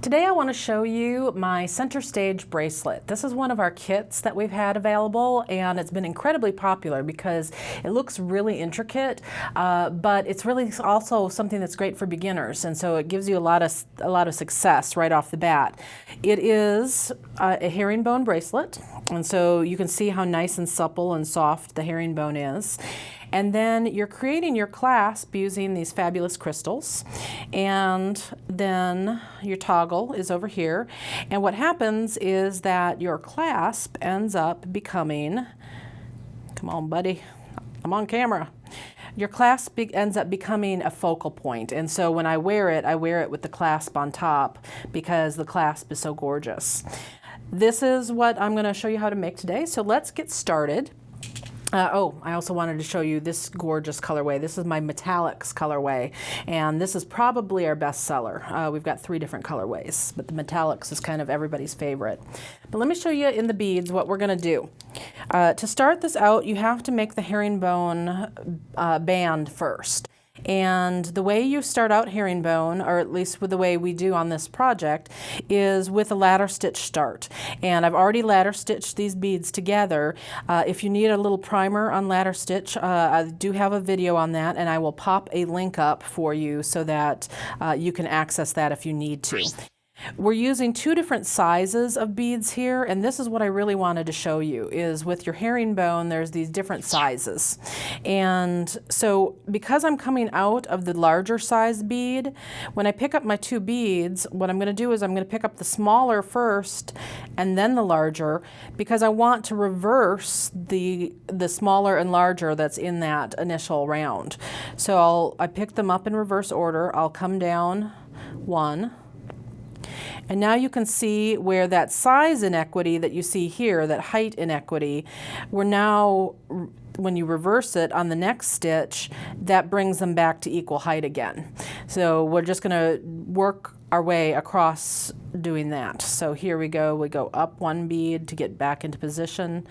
Today I want to show you my center stage bracelet. This is one of our kits that we've had available, and it's been incredibly popular because it looks really intricate, but it's really also something that's great for beginners, and so it gives you a lot of success right off the bat. It is a herringbone bracelet, and so you can see how nice and supple and soft the herringbone is. And then you're creating your clasp using these fabulous crystals, and then your toggle is over here. And what happens is that your clasp ends up becoming, come on buddy, I'm on camera. Your clasp ends up becoming a focal point, and so when I wear it with the clasp on top because the clasp is so gorgeous. This is what I'm going to show you how to make today, so let's get started. I also wanted to show you this gorgeous colorway. This is my metallics colorway, and this is probably our best seller. We've got 3 different colorways, but the metallics is kind of everybody's favorite. But let me show you in the beads what we're going to do. To start this out, you have to make the herringbone band first. And the way you start out herringbone, or at least with the way we do on this project, is with a ladder stitch start. And I've already ladder stitched these beads together. If you need a little primer on ladder stitch, I do have a video on that, and I will pop a link up for you so that you can access that if you need to. We're using 2 different sizes of beads here, and this is what I really wanted to show you, is with your herringbone there's these different sizes. And so because I'm coming out of the larger size bead, when I pick up my 2 beads, what I'm going to do is I'm going to pick up the smaller first and then the larger, because I want to reverse the smaller and larger that's in that initial round. So I pick them up in reverse order. I'll come down 1. And now you can see where that size inequity that you see here, that height inequity, we're now, when you reverse it on the next stitch, that brings them back to equal height again. So we're just going to work our way across doing that. So here we go up 1 bead to get back into position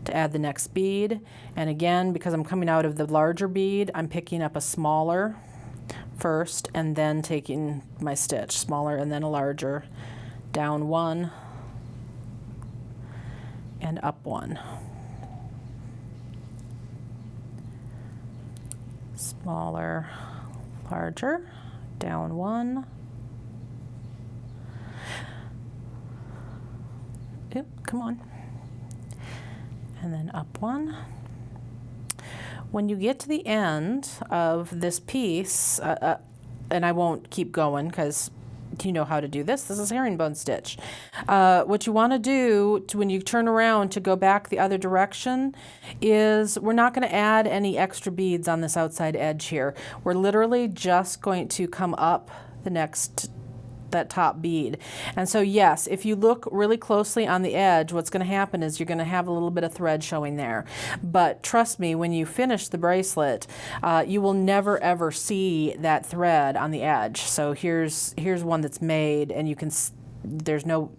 to add the next bead. And again, because I'm coming out of the larger bead, I'm picking up a smaller first and then taking my stitch, smaller and then a larger, down 1 and up 1, smaller, larger, down 1, yep, come on, and then up 1. When you get to the end of this piece, and I won't keep going because you know how to do this. This is herringbone stitch. What you want to do when you turn around to go back the other direction is we're not going to add any extra beads on this outside edge here. We're literally just going to come up that top bead. And so yes, if you look really closely on the edge, what's going to happen is you're going to have a little bit of thread showing there. But trust me, when you finish the bracelet, you will never ever see that thread on the edge. So here's one that's made, and you can, there's no,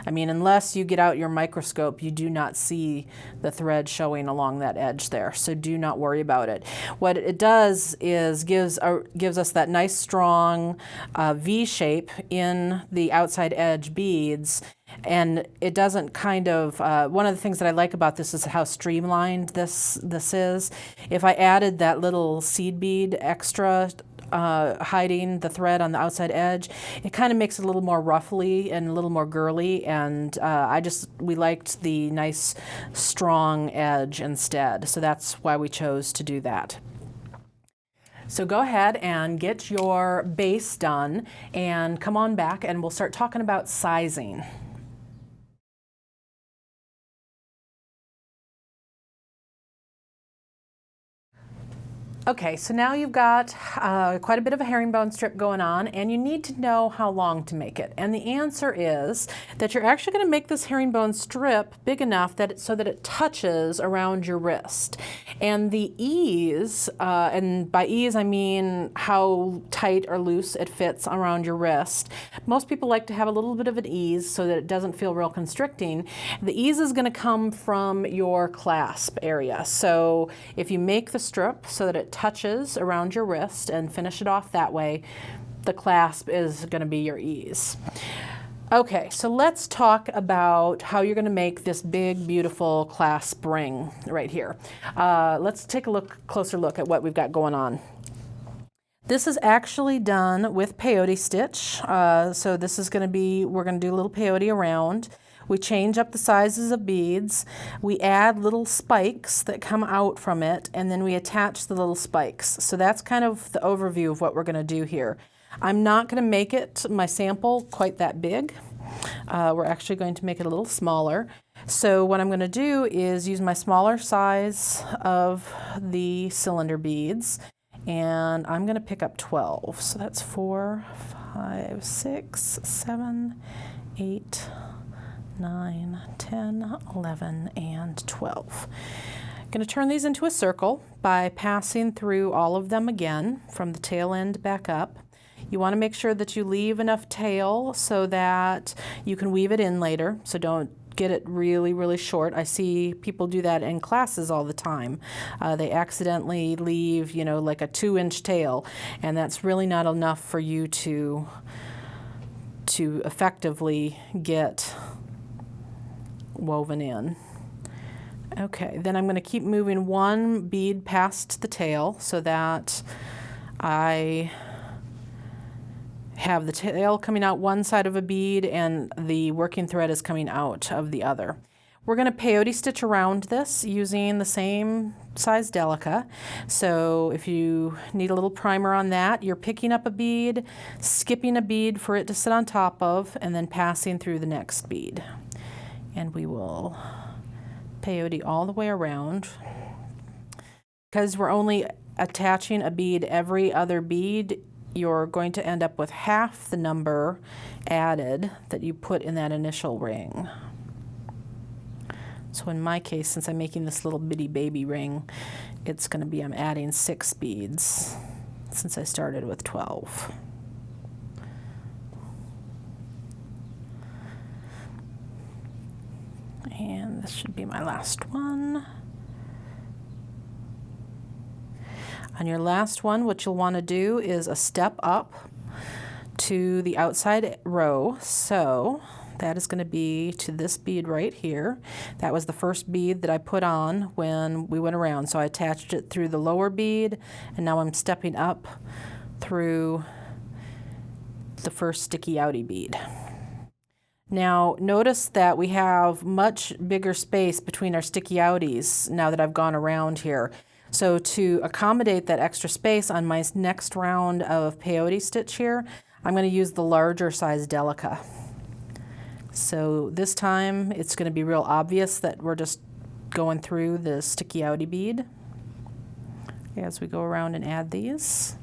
I mean, unless you get out your microscope, you do not see the thread showing along that edge there, so do not worry about it. What it does is gives us that nice strong V shape in the outside edge beads, and it doesn't kind of, one of the things that I like about this is how streamlined this is. If I added that little seed bead extra hiding the thread on the outside edge, it kind of makes it a little more ruffly and a little more girly, and we liked the nice strong edge instead, so that's why we chose to do that. So go ahead and get your base done and come on back and we'll start talking about sizing. Okay, so now you've got quite a bit of a herringbone strip going on, and you need to know how long to make it. And the answer is that you're actually going to make this herringbone strip big enough so that it touches around your wrist. And the ease, and by ease I mean how tight or loose it fits around your wrist. Most people like to have a little bit of an ease so that it doesn't feel real constricting. The ease is going to come from your clasp area. So if you make the strip so that it touches around your wrist and finish it off that way, the clasp is going to be your ease. Okay, so let's talk about how you're going to make this big, beautiful clasp ring right here. Let's take a closer look at what we've got going on. This is actually done with peyote stitch. So this is going to be, we're going to do a little peyote around. We change up the sizes of beads. We add little spikes that come out from it, and then we attach the little spikes. So that's kind of the overview of what we're going to do here. I'm not going to make it, my sample, quite that big. We're actually going to make it a little smaller. So what I'm going to do is use my smaller size of the cylinder beads, and I'm going to pick up 12. So that's 4, 5, 6, 7, 8, 9, 10, 11, and 12. I'm going to turn these into a circle by passing through all of them again from the tail end back up. You want to make sure that you leave enough tail so that you can weave it in later, so don't get it really, really short. I see people do that in classes all the time. They accidentally leave, you know, like a 2-inch tail, and that's really not enough for you to effectively get woven in. Okay, then I'm going to keep moving one bead past the tail so that I have the tail coming out one side of a bead and the working thread is coming out of the other. We're going to peyote stitch around this using the same size delica. So if you need a little primer on that, you're picking up a bead, skipping a bead for it to sit on top of, and then passing through the next bead. And we will peyote all the way around. Because we're only attaching a bead every other bead, you're going to end up with half the number added that you put in that initial ring. So in my case, since I'm making this little bitty baby ring, it's going to be, I'm adding 6 beads since I started with 12. And this should be my last one. On your last one, what you'll want to do is a step up to the outside row. So that is going to be to this bead right here. That was the first bead that I put on when we went around. So I attached it through the lower bead, and now I'm stepping up through the first sticky outy bead. Now notice that we have much bigger space between our sticky outies now that I've gone around here. So to accommodate that extra space on my next round of peyote stitch here, I'm going to use the larger size delica. So this time it's going to be real obvious that we're just going through the sticky outy bead as we go around and add these.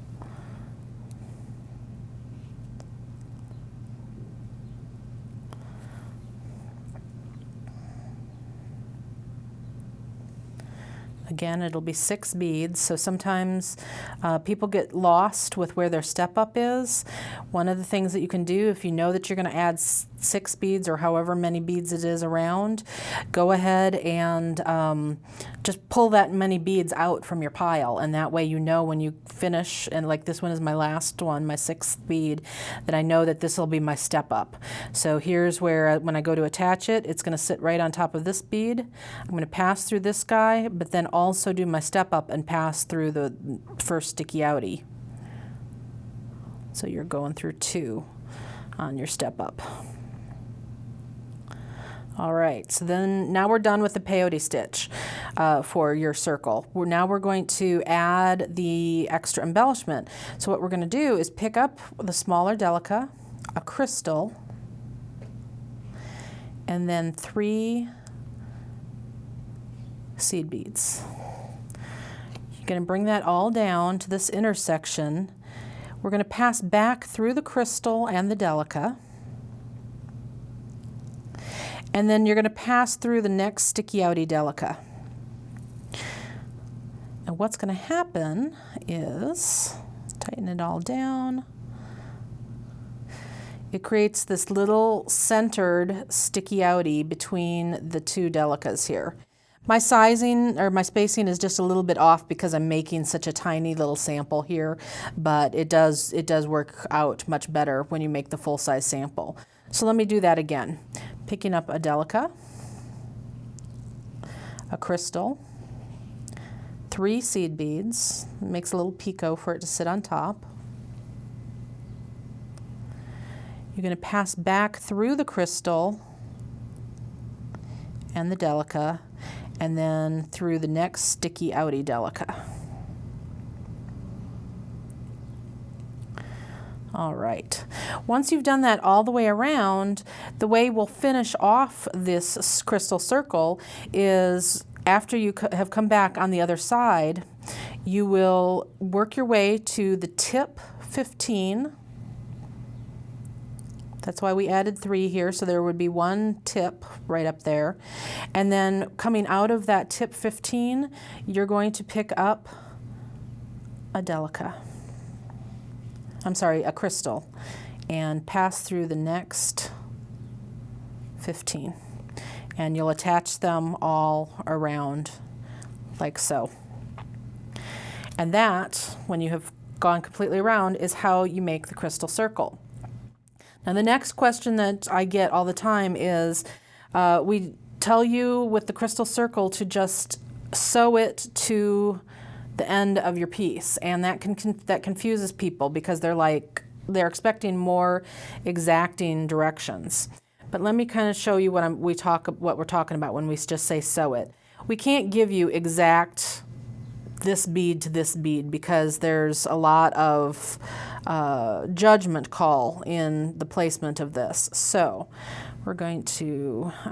Again, it'll be 6 beads, so sometimes people get lost with where their step up is. One of the things that you can do, if you know that you're going to add 6 beads or however many beads it is around, go ahead and just pull that many beads out from your pile, and that way you know when you finish, and like this one is my last one, my 6th bead, that I know that this will be my step up. So here's where when I go to attach it, it's going to sit right on top of this bead. I'm going to pass through this guy, but then also do my step up and pass through the first sticky outy. So you're going through 2 on your step up. All right, so then now we're done with the peyote stitch for your circle. Now we're going to add the extra embellishment. So what we're going to do is pick up the smaller delica, a crystal, and then 3 seed beads. You're going to bring that all down to this intersection. We're going to pass back through the crystal and the delica. And then you're going to pass through the next sticky outy delica. And what's going to happen is, tighten it all down, it creates this little centered sticky outy between the 2 delicas here. My sizing or my spacing is just a little bit off because I'm making such a tiny little sample here, but it does work out much better when you make the full-size sample. So let me do that again. Picking up a delica, a crystal, 3 seed beads. It makes a little picot for it to sit on top. You're going to pass back through the crystal and the delica, and then through the next sticky outy delica. All right. Once you've done that all the way around, the way we'll finish off this crystal circle is after you have come back on the other side, you will work your way to the tip 15. That's why we added 3 here, so there would be 1 tip right up there. And then coming out of that tip 15, you're going to pick up a delica. I'm sorry, a crystal, and pass through the next 15. And you'll attach them all around like so. And that, when you have gone completely around, is how you make the crystal circle. Now the next question that I get all the time is, we tell you with the crystal circle to just sew it to the end of your piece, and that confuses people because they're expecting more exacting directions. But let me kind of show you what we're talking about when we just say sew it. We can't give you exact this bead to this bead because there's a lot of judgment call in the placement of this. So I'm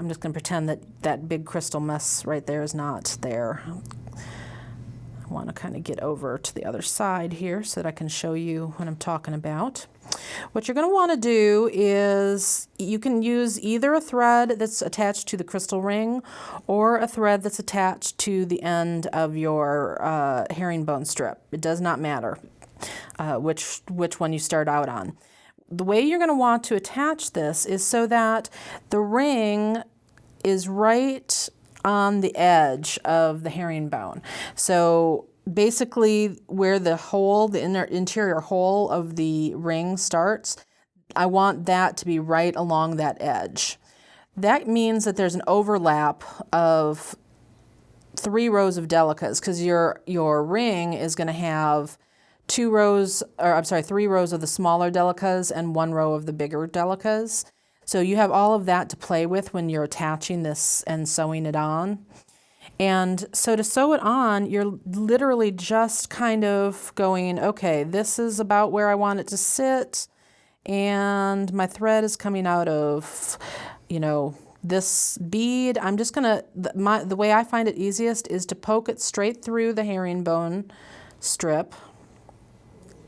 just going to pretend that that big crystal mess right there is not there. I want to kind of get over to the other side here so that I can show you what I'm talking about. What you're going to want to do is you can use either a thread that's attached to the crystal ring or a thread that's attached to the end of your herringbone strip. It does not matter which one you start out on. The way you're going to want to attach this is so that the ring is right on the edge of the herringbone. So basically where the hole, the interior hole of the ring starts, I want that to be right along that edge. That means that there's an overlap of 3 rows of delicas because your ring is going to have 3 rows of the smaller delicas and 1 row of the bigger delicas. So you have all of that to play with when you're attaching this and sewing it on. And so to sew it on, you're literally just kind of going, okay, this is about where I want it to sit, and my thread is coming out of, this bead. I'm just gonna, the way I find it easiest is to poke it straight through the herringbone strip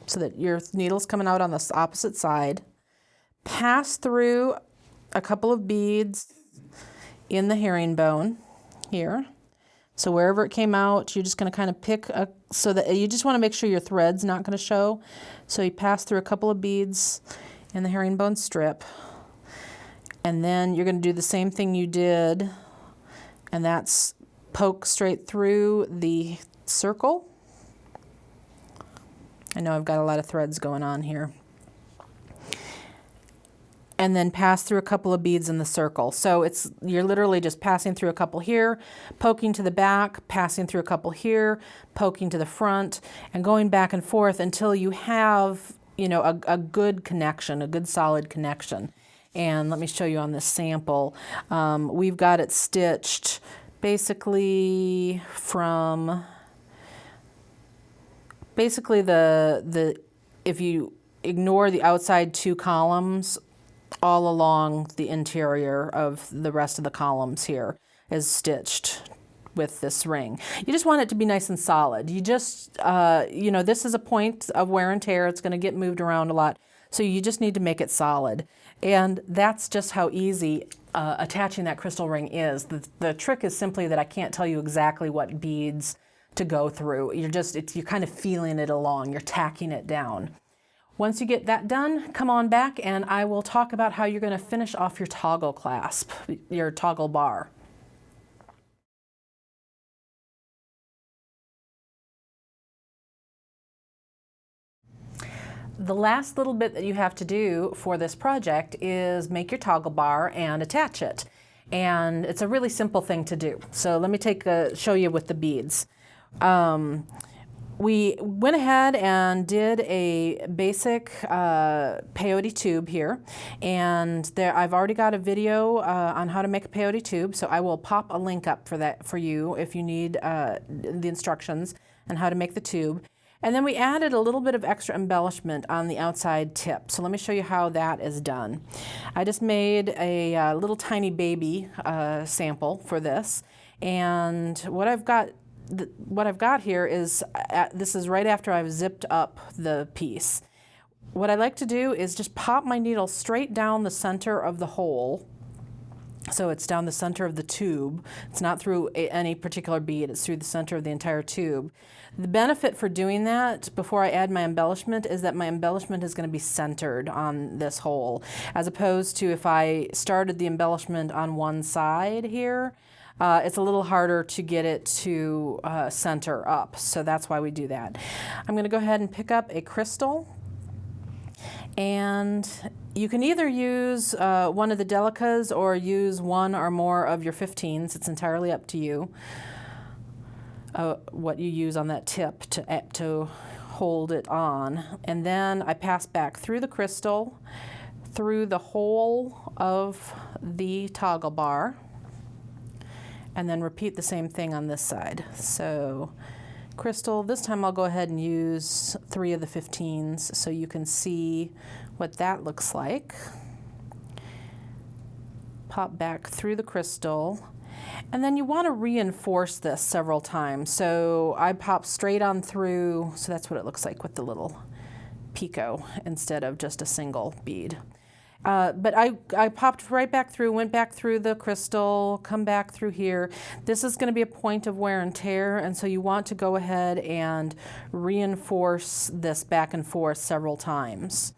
so that your needle's coming out on the opposite side. Pass through a couple of beads in the herringbone here. So wherever it came out, you're just going to kind of pick so that you just want to make sure your thread's not going to show. So you pass through a couple of beads in the herringbone strip, and then you're going to do the same thing you did, and that's poke straight through the circle. I know I've got a lot of threads going on here. And then pass through a couple of beads in the circle. So you're literally just passing through a couple here, poking to the back, passing through a couple here, poking to the front, and going back and forth until you have, a good connection, a good solid connection. And let me show you on this sample. We've got it stitched basically from if you ignore the outside 2 columns, all along the interior of the rest of the columns here is stitched with this ring. You just want it to be nice and solid. You just, this is a point of wear and tear. It's going to get moved around a lot. So you just need to make it solid. And that's just how easy attaching that crystal ring is. The trick is simply that I can't tell you exactly what beads to go through. You're kind of feeling it along. You're tacking it down. Once you get that done, come on back and I will talk about how you're going to finish off your toggle clasp, your toggle bar. The last little bit that you have to do for this project is make your toggle bar and attach it. And it's a really simple thing to do. So let me show you with the beads. We went ahead and did a basic peyote tube here, and I've already got a video on how to make a peyote tube, so I will pop a link up for that for you if you need the instructions on how to make the tube. And then we added a little bit of extra embellishment on the outside tip. So let me show you how that is done. I just made a little tiny baby sample for this, and what I've got here is, this is right after I've zipped up the piece. What I like to do is just pop my needle straight down the center of the hole. So it's down the center of the tube. It's not through any particular bead, it's through the center of the entire tube. The benefit for doing that before I add my embellishment is that my embellishment is going to be centered on this hole, as opposed to if I started the embellishment on one side here. It's a little harder to get it to center up, so that's why we do that. I'm going to go ahead and pick up a crystal, and you can either use one of the Ndebeles or use one or more of your 15s. It's entirely up to you what you use on that tip to hold it on. And then I pass back through the crystal, through the hole of the toggle bar, and then repeat the same thing on this side. So crystal, this time I'll go ahead and use 3 of the 15s so you can see what that looks like. Pop back through the crystal, and then you want to reinforce this several times. So I pop straight on through, so that's what it looks like with the little picot instead of just a single bead. But I popped right back through, went back through the crystal, come back through here. This is going to be a point of wear and tear, and so you want to go ahead and reinforce this back and forth several times.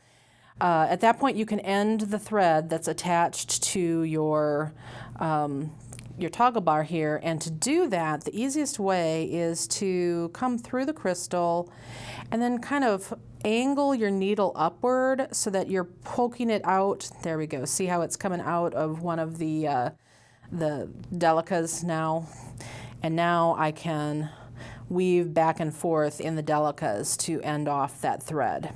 At that point, you can end the thread that's attached to your toggle bar here, and to do that, the easiest way is to come through the crystal and then kind of angle your needle upward so that you're poking it out. There we go. See how it's coming out of one of the Ndebeles now? And now I can weave back and forth in the Ndebeles to end off that thread.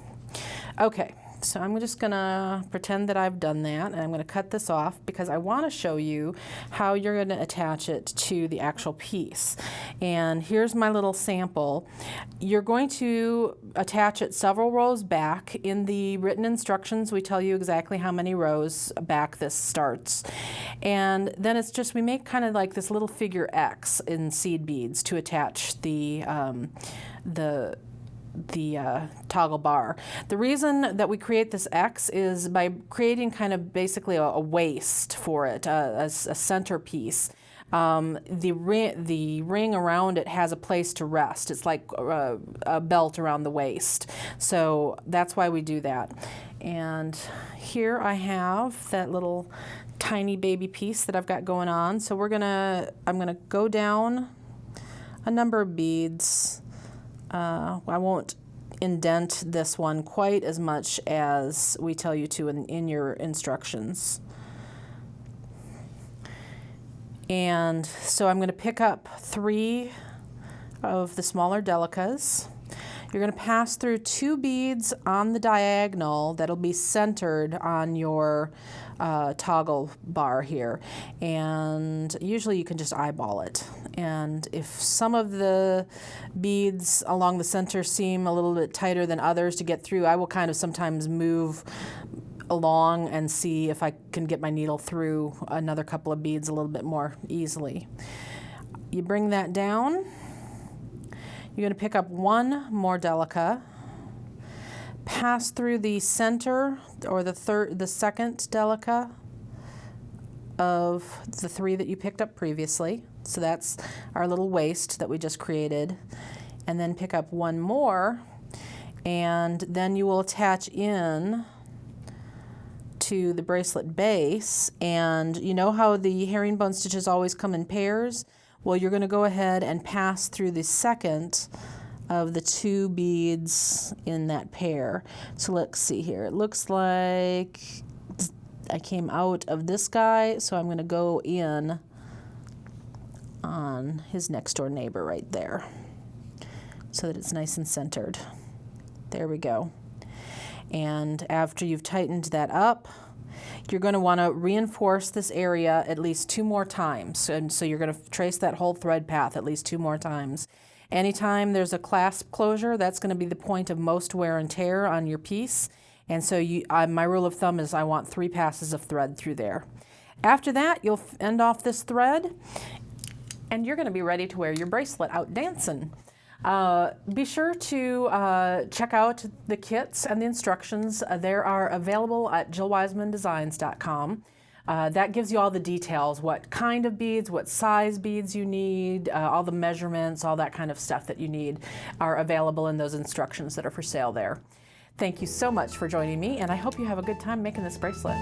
Okay. So I'm just going to pretend that I've done that, and I'm going to cut this off because I want to show you how you're going to attach it to the actual piece. And here's my little sample. You're going to attach it several rows back. In the written instructions, we tell you exactly how many rows back this starts. And then it's just, we make kind of like this little figure X in seed beads to attach the toggle bar. The reason that we create this X is by creating kind of basically a waist for it, a centerpiece. The ring around it has a place to rest. It's like a belt around the waist. So that's why we do that. And here I have that little tiny baby piece that I've got going on. So I'm gonna go down a number of beads. I won't indent this one quite as much as we tell you to in your instructions. And so I'm going to pick up 3 of the smaller Ndebeles. You're going to pass through 2 beads on the diagonal that'll be centered on your toggle bar here, and usually you can just eyeball it. And if some of the beads along the center seem a little bit tighter than others to get through, I will kind of sometimes move along and see if I can get my needle through another couple of beads a little bit more easily. You bring that down. You're going to pick up 1 more Ndebeles, pass through the center or the second Ndebeles of the 3 that you picked up previously. So that's our little waist that we just created. And then pick up 1 more, and then you will attach in to the bracelet base. And you know how the herringbone stitches always come in pairs? Well, you're going to go ahead and pass through the second of the 2 beads in that pair. So let's see here. It looks like I came out of this guy, so I'm going to go in on his next door neighbor right there so that it's nice and centered. There we go. And after you've tightened that up, you're going to want to reinforce this area at least 2 more times. And so you're going to trace that whole thread path at least 2 more times. Anytime there's a clasp closure, that's going to be the point of most wear and tear on your piece. And so my rule of thumb is I want 3 passes of thread through there. After that, you'll end off this thread, and you're going to be ready to wear your bracelet out dancing. Be sure to check out the kits and the instructions. They are available at jillwisemandesigns.com. That gives you all the details, what kind of beads, what size beads you need, all the measurements, all that kind of stuff that you need are available in those instructions that are for sale there. Thank you so much for joining me, and I hope you have a good time making this bracelet.